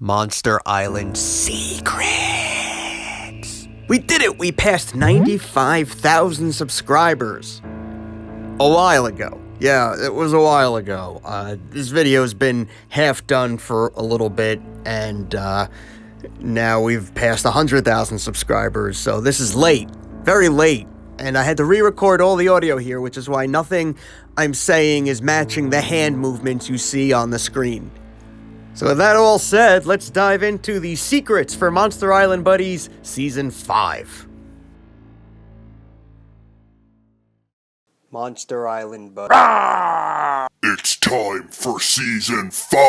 Monster Island Secrets. We did it! We passed 95,000 subscribers. A while ago. Yeah, it was a while ago. This video's been half done for a little bit, and now we've passed 100,000 subscribers, so this is late. Very late. And I had to re-record all the audio here, which is why nothing I'm saying is matching the hand movements you see on the screen. So with that all said, let's dive into the secrets for Monster Island Buddies Season 5. Monster Island Buddies. It's time for Season 5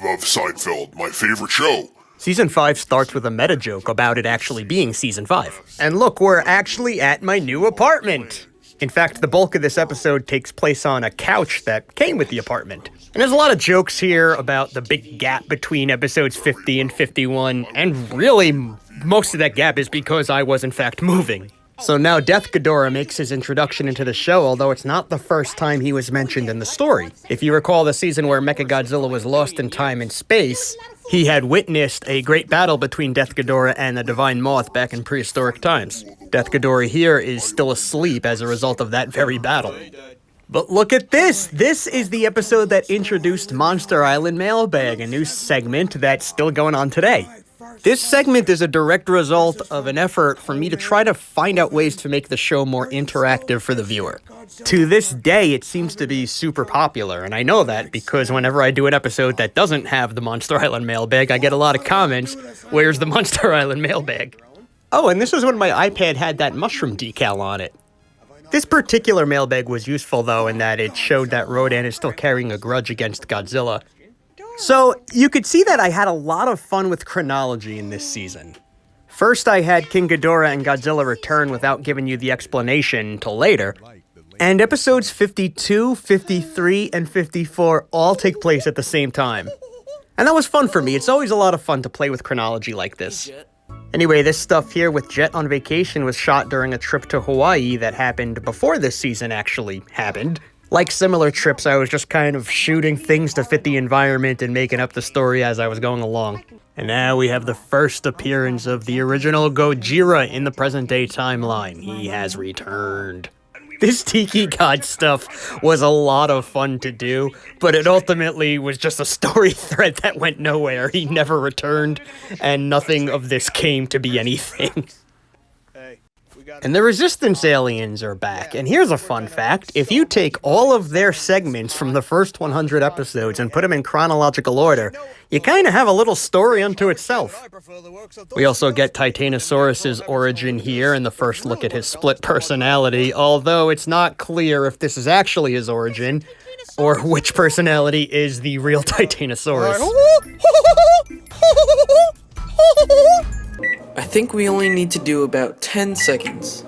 of Seinfeld, my favorite show. Season 5 starts with a meta joke about it actually being Season 5. And look, we're actually at my new apartment. In fact, the bulk of this episode takes place on a couch that came with the apartment. And there's a lot of jokes here about the big gap between episodes 50 and 51, and really, most of that gap is because I was in fact moving. So now Death GHIDORAH makes his introduction into the show, although it's not the first time he was mentioned in the story. If you recall the season where Mechagodzilla was lost in time and space, he had witnessed a great battle between Death GHIDORAH and the Divine Moth back in prehistoric times. Death GHIDORAH here is still asleep as a result of that very battle. But look at this! This is the episode that introduced Monster Island Mailbag, a new segment that's still going on today. This segment is a direct result of an effort for me to try to find out ways to make the show more interactive for the viewer. To this day, it seems to be super popular, and I know that because whenever I do an episode that doesn't have the Monster Island Mailbag, I get a lot of comments, "Where's the Monster Island Mailbag?" Oh, and this is when my iPad had that mushroom decal on it. This particular mailbag was useful, though, in that it showed that Rodan is still carrying a grudge against Godzilla. So, you could see that I had a lot of fun with chronology in this season. First, I had King Ghidorah and Godzilla return without giving you the explanation until later. And episodes 52, 53, and 54 all take place at the same time. And that was fun for me. It's always a lot of fun to play with chronology like this. Anyway, this stuff here with Jet on vacation was shot during a trip to Hawaii that happened before this season actually happened. Like similar trips, I was just kind of shooting things to fit the environment and making up the story as I was going along. And now we have the first appearance of the original Gojira in the present-day timeline. He has returned. This Tiki God stuff was a lot of fun to do, but it ultimately was just a story thread that went nowhere. He never returned, and nothing of this came to be anything. And the Resistance aliens are back, and here's a fun fact. If you take all of their segments from the first 100 episodes and put them in chronological order, you kind of have a little story unto itself. We also get Titanosaurus's origin here in the first look at his split personality, although it's not clear if this is actually his origin, or which personality is the real Titanosaurus. I think we only need to do about 10 seconds.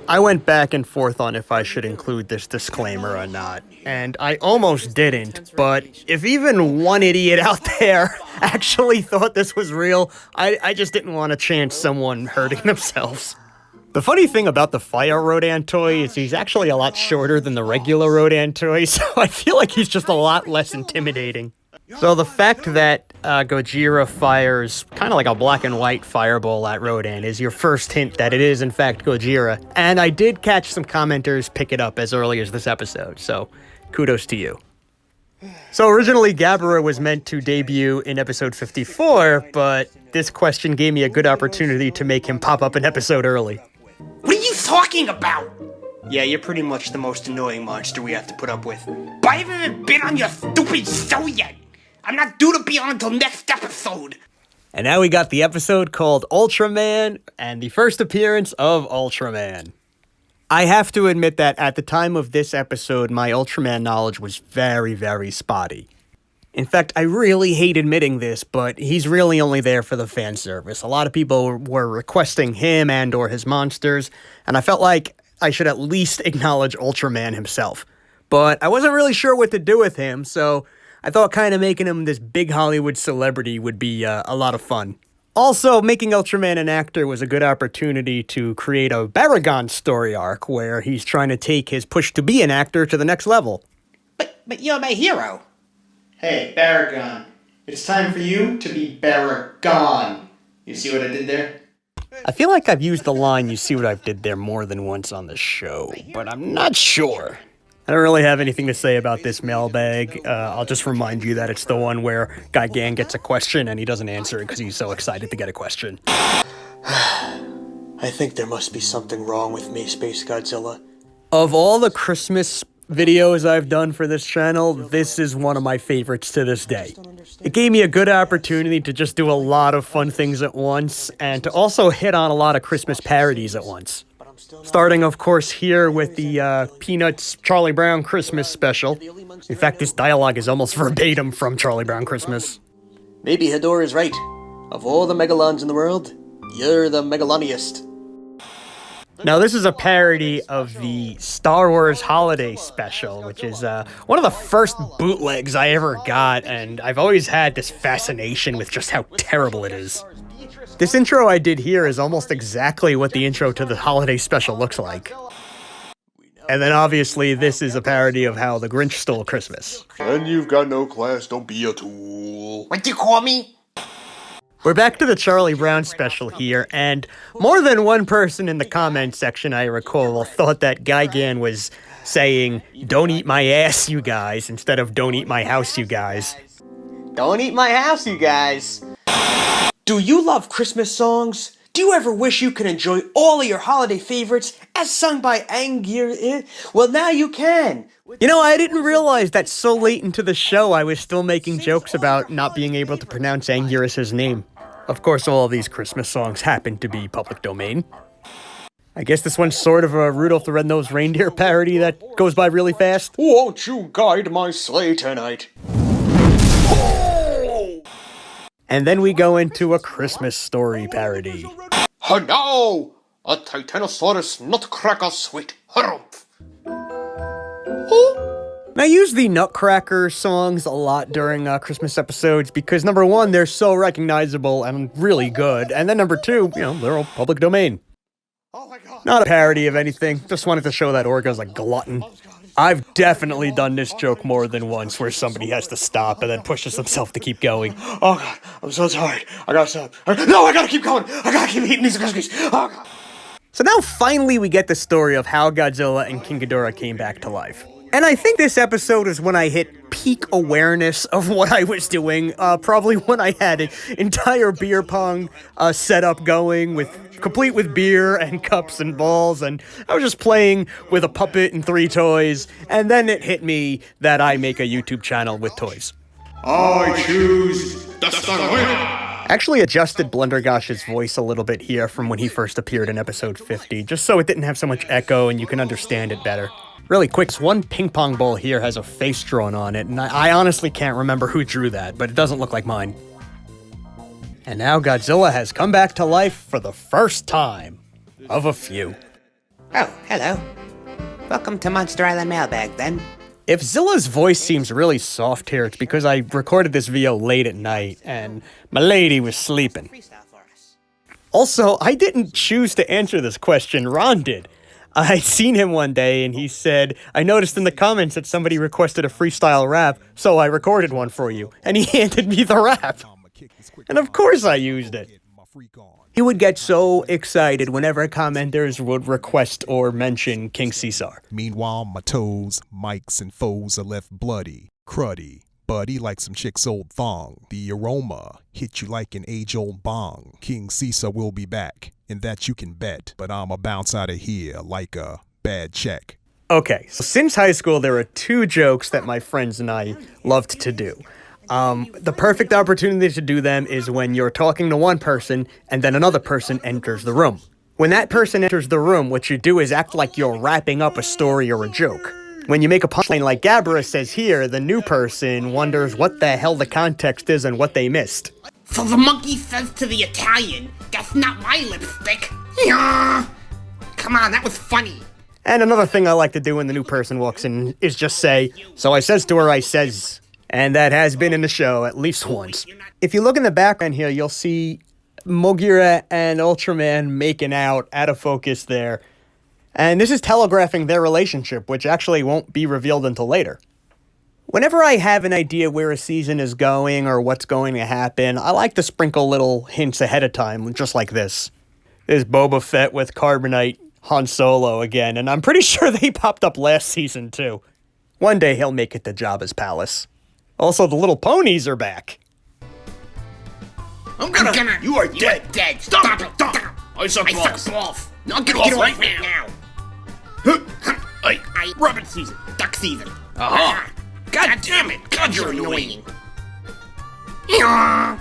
I went back and forth on if I should include this disclaimer or not, and I almost didn't, but if even one idiot out there actually thought this was real, I just didn't want to chance someone hurting themselves. The funny thing about the Fire Rodan toy is he's actually a lot shorter than the regular Rodan toy, so I feel like he's just a lot less intimidating. So the fact that Gojira fires kind of like a black and white fireball at Rodan is your first hint that it is in fact Gojira. And I did catch some commenters pick it up as early as this episode, so kudos to you. So originally Gabara was meant to debut in episode 54, but this question gave me a good opportunity to make him pop up an episode early. What are you talking about? Yeah, you're pretty much the most annoying monster we have to put up with. But I haven't even been on your stupid show yet. I'm not due to be on until next episode. And now we got the episode called Ultraman, and the first appearance of Ultraman. I have to admit that at the time of this episode, my Ultraman knowledge was very, very spotty. In fact, I really hate admitting this, but he's really only there for the fan service. A lot of people were requesting him and or his monsters, and I felt like I should at least acknowledge Ultraman himself. But I wasn't really sure what to do with him, so I thought kind of making him this big Hollywood celebrity would be a lot of fun. Also, making Ultraman an actor was a good opportunity to create a Baragon story arc where he's trying to take his push to be an actor to the next level. But you're my hero. Hey, Baragon, It's time for you to be Baragon. You see what I did there? I feel like I've used the line, you see what I did there, more than once on the show, but I'm not sure. I don't really have anything to say about this mailbag. I'll just remind you that it's the one where Guy Gan gets a question and he doesn't answer it because he's so excited to get a question. I think there must be something wrong with me, Space Godzilla. Of all the Christmas videos I've done for this channel, this is one of my favorites to this day. It gave me a good opportunity to just do a lot of fun things at once, and to also hit on a lot of Christmas parodies at once. Starting, of course, here with the Peanuts Charlie Brown Christmas special. In fact, this dialogue is almost verbatim from Charlie Brown Christmas. Maybe Ghidorah is right. Of all the Megalons in the world, you're the Megaloniest. Now, this is a parody of the Star Wars Holiday Special, which is one of the first bootlegs I ever got, and I've always had this fascination with just how terrible it is. This intro I did here is almost exactly what the intro to the Holiday Special looks like. And then obviously this is a parody of how the Grinch stole Christmas. And you've got no class, don't be a tool. What'd you call me? We're back to the Charlie Brown special here, and more than one person in the comment section, I recall, thought that Guy Gan was saying, "Don't eat my ass, you guys," instead of "Don't eat my house, you guys." Don't eat my house, you guys. Do you love Christmas songs? Do you ever wish you could enjoy all of your holiday favorites as sung by Angir? Well, now you can. You know, I didn't realize that so late into the show I was still making jokes about not being able to pronounce Anguirus's name. Of course, all of these Christmas songs happen to be public domain. I guess this one's sort of a Rudolph the Red-Nosed Reindeer parody that goes by really fast. Won't you guide my sleigh tonight? And then we go into a Christmas Story parody. Oh no! A Titanosaurus nutcracker sweet harumph. I use the Nutcracker songs a lot during Christmas episodes because, number one, they're so recognizable and really good, and then number two, you know, they're all public domain. Oh my God. Not a parody of anything, just wanted to show that Orga's a glutton. I've definitely done this joke more than once where somebody has to stop and then pushes themselves to keep going. Oh God, I'm so tired. I gotta stop. No, I gotta keep going. I gotta keep eating these cookies. Oh God. So now finally we get the story of how Godzilla and King Ghidorah came back to life. And I think this episode is when I hit peak awareness of what I was doing, probably when I had an entire beer pong setup going, complete with beer and cups and balls, and I was just playing with a puppet and 3 toys, and then it hit me that I make a YouTube channel with toys. I choose the Starway. Actually adjusted Blundergosh's voice a little bit here from when he first appeared in episode 50, just so it didn't have so much echo and you can understand it better. Really quick, one ping pong ball here has a face drawn on it, and I honestly can't remember who drew that, but it doesn't look like mine. And now Godzilla has come back to life for the first time of a few. Oh, hello. Welcome to Monster Island Mailbag, then. If Zilla's voice seems really soft here, it's because I recorded this video late at night, and my lady was sleeping. Also, I didn't choose to answer this question, Ron did. I'd seen him one day, and he said, I noticed in the comments that somebody requested a freestyle rap, so I recorded one for you. And he handed me the rap. And of course I used it. He would get so excited whenever commenters would request or mention King Caesar. Meanwhile, my toes, mics, and foes are left bloody, cruddy, buddy like some chick's old thong. The aroma hit you like an age-old bong. King Caesar will be back, and that you can bet. But I'ma bounce out of here like a bad check. Okay, so since high school, there are 2 jokes that my friends and I loved to do. The perfect opportunity to do them is when you're talking to one person and then another person enters the room. When that person enters the room, what you do is act like you're wrapping up a story or a joke. When you make a punchline like Gabara says here, the new person wonders what the hell the context is and what they missed. So the monkey says to the Italian, "That's not my lipstick." Yeah. Come on, that was funny. And another thing I like to do when the new person walks in is just say, "So I says to her, I says." And that has been in the show at least once. If you look in the background here, you'll see Mogira and Ultraman making out out of focus there. And this is telegraphing their relationship, which actually won't be revealed until later. Whenever I have an idea where a season is going or what's going to happen, I like to sprinkle little hints ahead of time, just like this. There's Boba Fett with Carbonite Han Solo again, and I'm pretty sure they popped up last season too. One day he'll make it to Jabba's palace. Also, the little ponies are back. I'm gonna. You are dead. Dead. Stop it. Stop. I suck balls. Balls. Knock it off right now. Rabbit season. Duck season. Aha. God damn it. God, you're annoying. I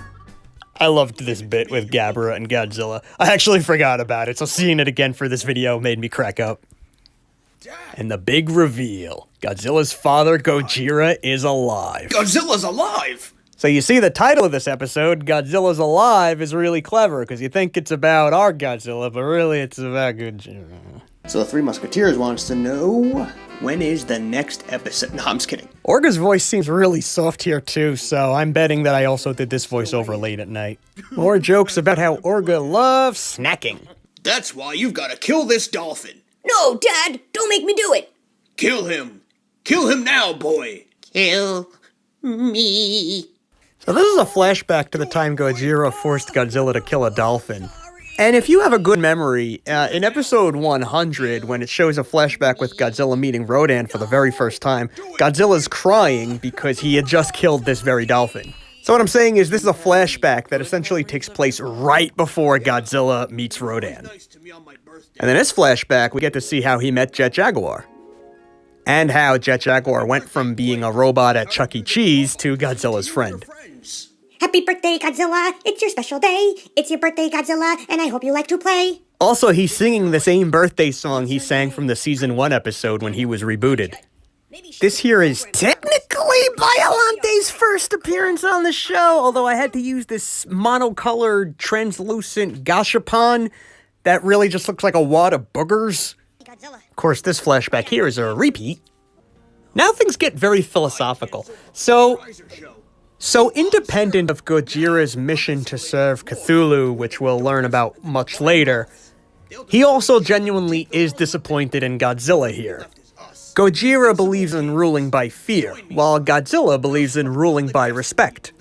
loved this bit with Gabara and Godzilla. I actually forgot about it, so seeing it again for this video made me crack up. And the big reveal. Godzilla's father, Gojira, is alive. Godzilla's alive. So you see the title of this episode, Godzilla's Alive, is really clever, because you think it's about our Godzilla, but really it's about Gojira. So the Three Musketeers wants to know, when is the next episode? No, I'm just kidding. Orga's voice seems really soft here too, so I'm betting that I also did this voiceover late at night. More jokes about how Orga loves snacking. That's why you've got to kill this dolphin. No, Dad, don't make me do it. Kill him. Kill him now, boy. Kill me. So this is a flashback to the time Gojira forced Godzilla to kill a dolphin. And if you have a good memory, in episode 100, when it shows a flashback with Godzilla meeting Rodan for the very first time, Godzilla's crying because he had just killed this very dolphin. So what I'm saying is this is a flashback that essentially takes place right before Godzilla meets Rodan. And in this flashback, we get to see how he met Jet Jaguar. And how Jet Jaguar went from being a robot at Chuck E. Cheese to Godzilla's friend. Happy birthday, Godzilla. It's your special day. It's your birthday, Godzilla, and I hope you like to play. Also, he's singing the same birthday song he sang from the Season 1 episode when he was rebooted. This here is technically Biolante's first appearance on the show, although I had to use this monocolored, translucent gashapon that really just looks like a wad of boogers. Of course, this flashback here is a repeat. Now things get very philosophical. So independent of Gojira's mission to serve Cthulhu, which we'll learn about much later, he also genuinely is disappointed in Godzilla here. Gojira believes in ruling by fear, while Godzilla believes in ruling by respect.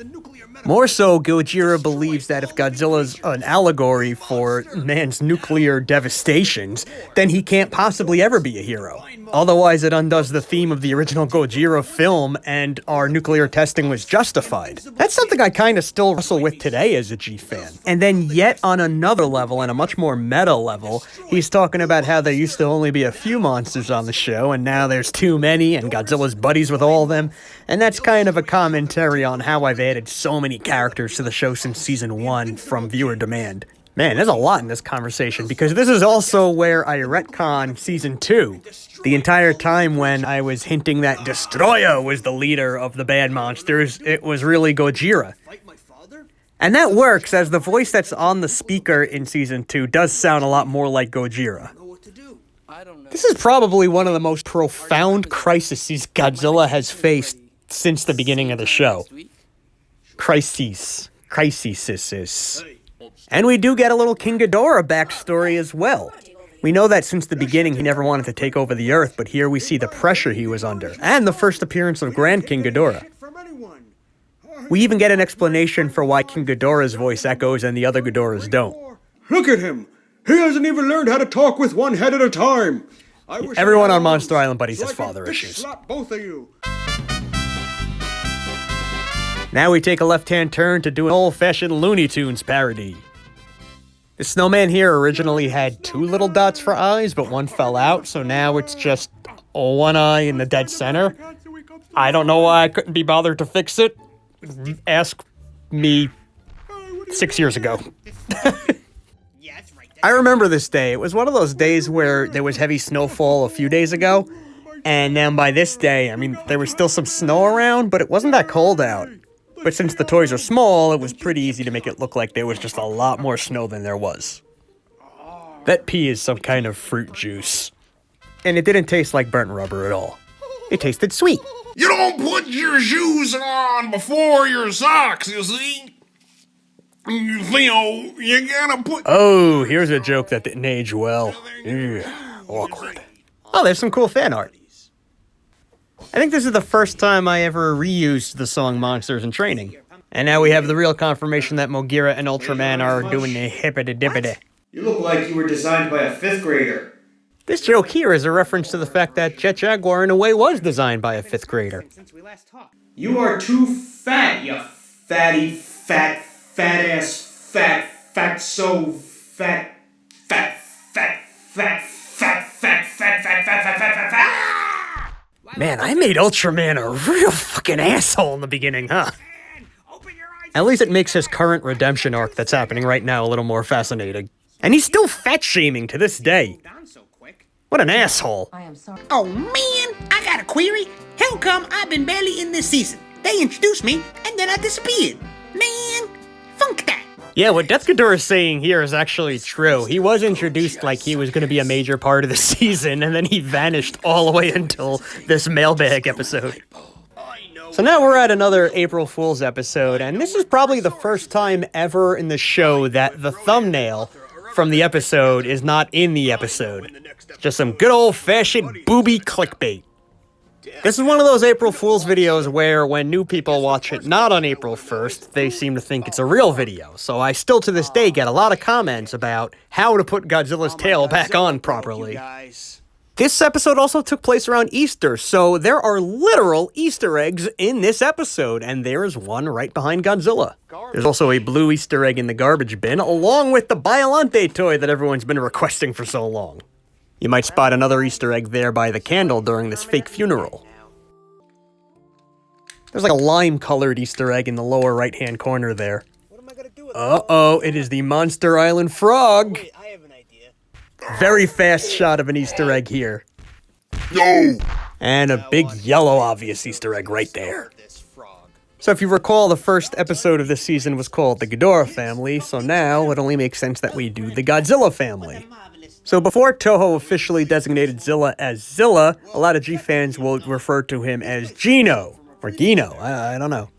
More so, Gojira believes that if Godzilla's an allegory for man's nuclear devastations, then he can't possibly ever be a hero. Otherwise, it undoes the theme of the original Gojira film, and our nuclear testing was justified. That's something I kind of still wrestle with today as a G fan. And then yet on another level, and a much more meta level, he's talking about how there used to only be a few monsters on the show, and now there's too many, and Godzilla's buddies with all of them. And that's kind of a commentary on how I've added so many characters to the show since Season 1 from viewer demand. Man, there's a lot in this conversation, because this is also where I retcon Season 2. The entire time when I was hinting that Destroyer was the leader of the bad monsters, it was really Gojira. And that works, as the voice that's on the speaker in Season 2 does sound a lot more like Gojira. This is probably one of the most profound crises Godzilla has faced since the beginning of the show. Crises. And we do get a little King Ghidorah backstory as well. We know that since the beginning he never wanted to take over the Earth, but here we see the pressure he was under, and the first appearance of Grand King Ghidorah. We even get an explanation for why King Ghidorah's voice echoes and the other Ghidorahs don't. Look at him. He hasn't even learned how to talk with one head at a time. Everyone on Monster Island Buddies has father issues. Slap both of you. Now we take a left-hand turn to do an old-fashioned Looney Tunes parody. The snowman here originally had 2 little dots for eyes, but one fell out, so now it's just one eye in the dead center. I don't know why I couldn't be bothered to fix it. Ask me 6 years ago. I remember this day. It was one of those days where there was heavy snowfall a few days ago, and then by this day, I mean, there was still some snow around, but it wasn't that cold out. But since the toys are small, it was pretty easy to make it look like there was just a lot more snow than there was. That pea is some kind of fruit juice. And it didn't taste like burnt rubber at all. It tasted sweet. You don't put your shoes on before your socks, you see? You know, you gotta put... Oh, here's a joke that didn't age well. Ugh, awkward. Oh, there's some cool fan art. I think this is the first time I ever reused the song Monsters in Training. And now we have the real confirmation that Mogira and Ultraman are doing the hippity-dippity. You look like you were designed by a 5th grader. This joke here is a reference to the fact that Jet Jaguar in a way was designed by a 5th grader. You are too fat, you fatty, fat-ass, so fat. Man, I made Ultraman a real fucking asshole in the beginning, huh? At least it makes his current redemption arc that's happening right now a little more fascinating. And he's still fat-shaming to this day. What an asshole. Oh man, I got a query. How come I've been barely in this season? They introduced me, and then I disappeared. Man, funk that. Yeah, what Death Ghidorah is saying here is actually true. He was introduced like he was going to be a major part of the season, and then he vanished all the way until this mailbag episode. So now we're at another April Fool's episode, and this is probably the first time ever in the show that the thumbnail from the episode is not in the episode. Just some good old-fashioned booby clickbait. This is one of those April Fool's videos where when new people watch it not on April 1st, they seem to think it's a real video. So I still to this day get a lot of comments about how to put Godzilla's tail back on properly. This episode also took place around Easter, so there are literal Easter eggs in this episode, and there is one right behind Godzilla. There's also a blue Easter egg in the garbage bin, along with the Biollante toy that everyone's been requesting for so long. You might spot another Easter egg there by the candle during this fake funeral. There's like a lime-colored Easter egg in the lower right-hand corner there. Uh-oh, it is the Monster Island frog! Very fast shot of an Easter egg here. No! And a big yellow obvious Easter egg right there. So if you recall, the first episode of this season was called the Ghidorah family, so now it only makes sense that we do the Godzilla family. So before Toho officially designated Zilla as Zilla, a lot of G fans will refer to him as Gino, or Gino, I don't know,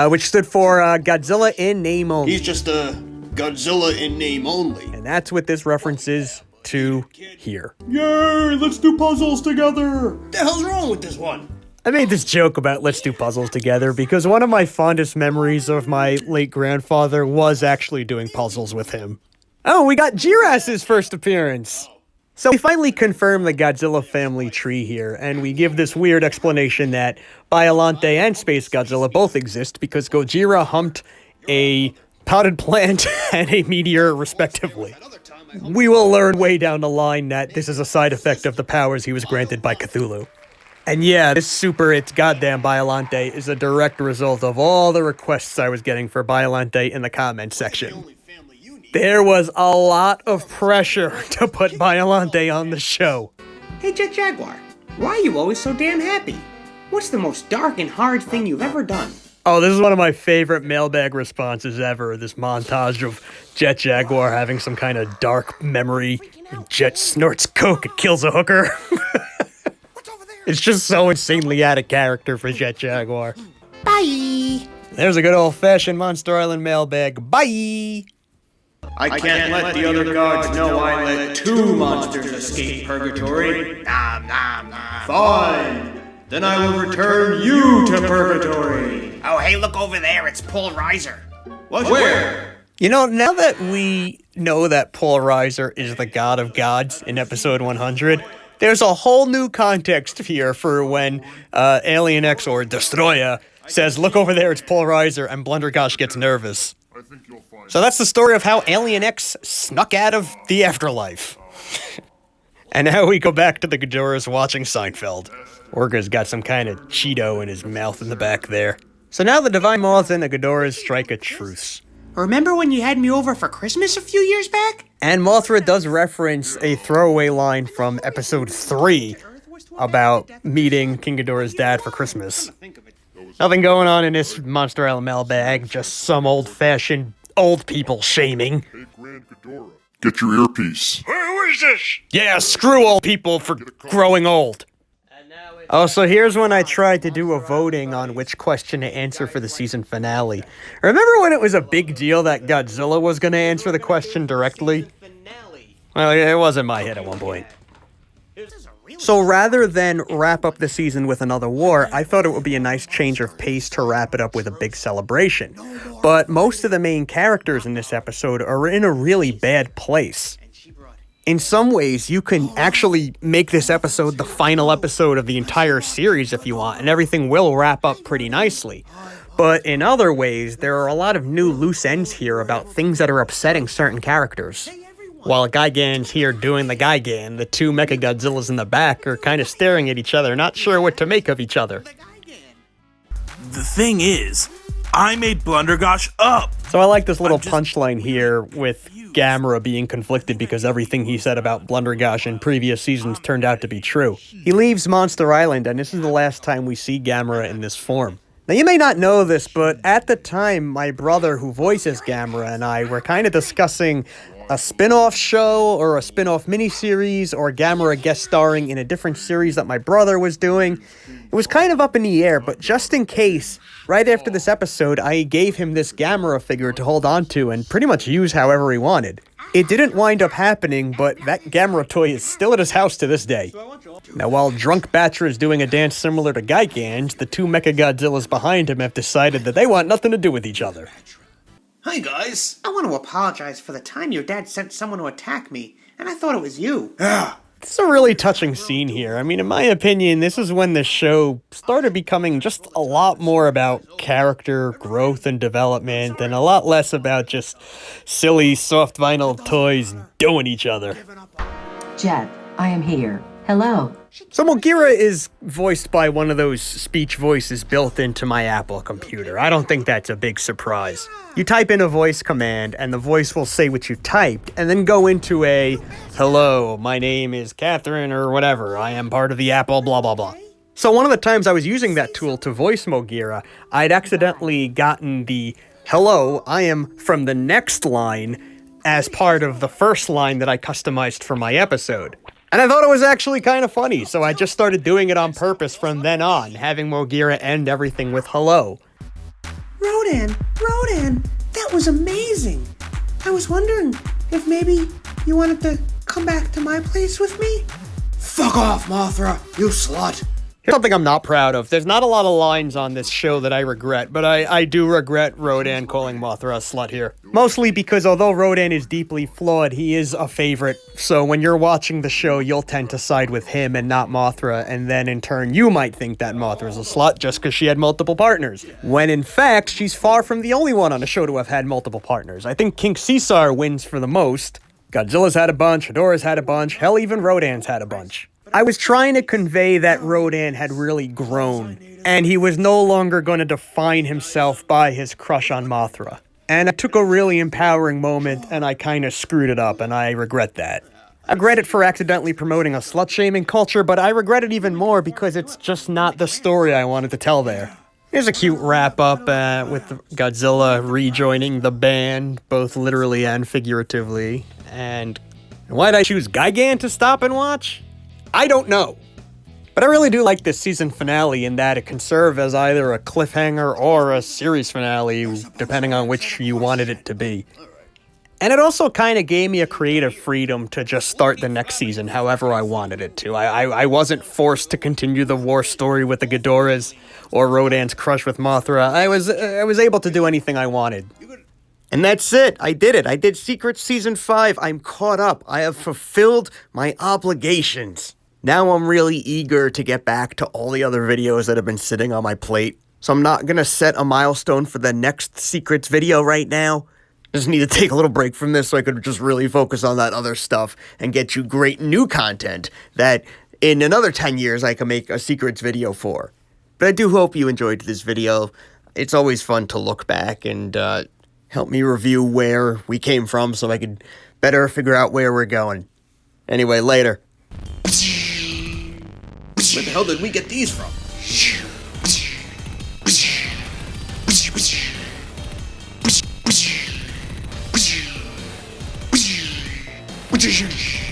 which stood for Godzilla in name only. He's just a Godzilla in name only. And that's what this reference is to here. Yay, let's do puzzles together! What the hell's wrong with this one? I made this joke about let's do puzzles together because one of my fondest memories of my late grandfather was actually doing puzzles with him. Oh, we got Jiras's first appearance! So we finally confirm the Godzilla family tree here, and we give this weird explanation that Biollante and Space Godzilla both exist because Gojira humped a potted plant and a meteor respectively. We will learn way down the line that this is a side effect of the powers he was granted by Cthulhu. And yeah, this super it's goddamn Biollante is a direct result of all the requests I was getting for Biollante in the comments section. There was a lot of pressure to put Biollante on the show. Hey Jet Jaguar, why are you always so damn happy? What's the most dark and hard thing you've ever done? Oh, this is one of my favorite mailbag responses ever, this montage of Jet Jaguar having some kind of dark memory. Jet snorts coke and kills a hooker. It's just so insanely out of character for Jet Jaguar. Bye! There's a good old-fashioned Monster Island mailbag. Bye! I can't let the other gods know I let 2 monsters escape purgatory. Nom nom nom. Fine. Then I will return you to purgatory. Oh hey, look over there, it's Paul Reiser. What? Where? You know, now that we know that Paul Reiser is the god of gods in episode 100, there's a whole new context here for when Alien X or Destroyer says, look over there, it's Paul Reiser, and Blundergosh gets nervous. So that's the story of how Alien X snuck out of the afterlife. And now we go back to the Ghidorahs watching Seinfeld. Orga's got some kind of Cheeto in his mouth in the back there. So now the Divine Moths and the Ghidorahs strike a truce. Remember when you had me over for Christmas a few years back? And Mothra does reference a throwaway line from episode 3 about meeting King Ghidorah's dad for Christmas. Nothing going on in this Monster Island mailbag, just some old-fashioned old people shaming. Hey, Grand Ghidorah, get your earpiece. Who is this? Yeah, screw old people for growing old. Oh, so here's when I tried to do a voting on which question to answer for the season finale. Remember when it was a big deal that Godzilla was going to answer the question directly? Well, it wasn't my hit at one point. So rather than wrap up the season with another war, I thought it would be a nice change of pace to wrap it up with a big celebration. But most of the main characters in this episode are in a really bad place. In some ways, you can actually make this episode the final episode of the entire series if you want, and everything will wrap up pretty nicely. But in other ways, there are a lot of new loose ends here about things that are upsetting certain characters. While Gigan's here doing the Gigan, the two Mechagodzillas in the back are kind of staring at each other, not sure what to make of each other. The thing is, I made Blundergosh up! So I like this little punchline here with Gamera being conflicted because everything he said about Blundergosh in previous seasons turned out to be true. He leaves Monster Island, and this is the last time we see Gamera in this form. Now, you may not know this, but at the time, my brother who voices Gamera and I were kind of discussing a spin-off show or a spin-off miniseries or Gamera guest starring in a different series that my brother was doing. It was kind of up in the air, but just in case, right after this episode, I gave him this Gamera figure to hold on to and pretty much use however he wanted. It didn't wind up happening, but that Gamera toy is still at his house to this day. Now, while Drunk Batcher is doing a dance similar to Gigan's, the two Mechagodzillas behind him have decided that they want nothing to do with each other. Hi, guys. I want to apologize for the time your dad sent someone to attack me, and I thought it was you. It's a really touching scene here. I mean, in my opinion, this is when the show started becoming just a lot more about character growth and development and a lot less about just silly soft vinyl toys doing each other. Jet, I am here. Hello. So Mogira is voiced by one of those speech voices built into my Apple computer. I don't think that's a big surprise. You type in a voice command, and the voice will say what you typed, and then go into a, hello, my name is Catherine, or whatever, I am part of the Apple, blah, blah, blah. So one of the times I was using that tool to voice Mogira, I'd accidentally gotten the, hello, I am from the next line, as part of the first line that I customized for my episode. And I thought it was actually kind of funny, so I just started doing it on purpose from then on, having Mogira end everything with hello. Rodan, that was amazing. I was wondering if maybe you wanted to come back to my place with me? Fuck off, Mothra, you slut. Here's something I'm not proud of. There's not a lot of lines on this show that I regret, but I do regret Rodan calling Mothra a slut here. Mostly because although Rodan is deeply flawed, he is a favorite, so when you're watching the show, you'll tend to side with him and not Mothra, and then in turn, you might think that Mothra's a slut just because she had multiple partners. When in fact, she's far from the only one on the show to have had multiple partners. I think King Caesar wins for the most. Godzilla's had a bunch, Ghidorah's had a bunch, hell, even Rodan's had a bunch. I was trying to convey that Rodan had really grown, and he was no longer going to define himself by his crush on Mothra. And I took a really empowering moment, and I kind of screwed it up, and I regret that. I regret it for accidentally promoting a slut-shaming culture, but I regret it even more because it's just not the story I wanted to tell there. Here's a cute wrap-up with Godzilla rejoining the band, both literally and figuratively. And why'd I choose Gigan to stop and watch? I don't know. But I really do like this season finale in that it can serve as either a cliffhanger or a series finale, depending on which you wanted it to be. And it also kind of gave me a creative freedom to just start the next season however I wanted it to. I wasn't forced to continue the war story with the Ghidorahs or Rodan's crush with Mothra. I was able to do anything I wanted. And that's it. I did it. I did Secrets Season 5. I'm caught up. I have fulfilled my obligations. Now I'm really eager to get back to all the other videos that have been sitting on my plate. So I'm not going to set a milestone for the next Secrets video right now. I just need to take a little break from this so I could just really focus on that other stuff and get you great new content that in another 10 years I can make a Secrets video for. But I do hope you enjoyed this video. It's always fun to look back and help me review where we came from so I could better figure out where we're going. Anyway, later. Where the hell did we get these from? Magician.